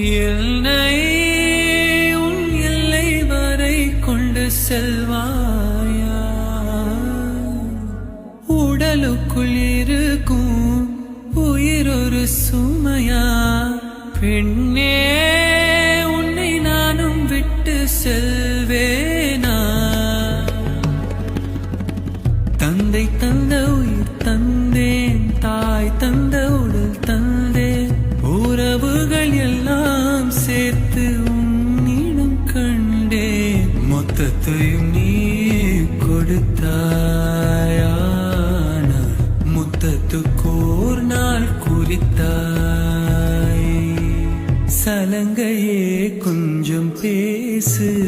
என்னை உன் எல்லை வரை கொண்டு செல்வாயா? உடலுக்குள் இருக்கும் உயிர் ஒரு சுமையா? பெண்ணே, உன்னை நானும் விட்டு செல்வேனா? தந்தை தந்த உயிர் தந்தேன், தாய் தந்த உடல் தந்தேன், உறவுகள் எல்லாம் சேர்த்து உன்னிடம் கண்டேன். மொத்தத்தையும் நீ கொடுத்தாயா? முத்தத்துக்கோர் நாள் குறித்தாய். சலங்கையே கொஞ்சம் பேசு.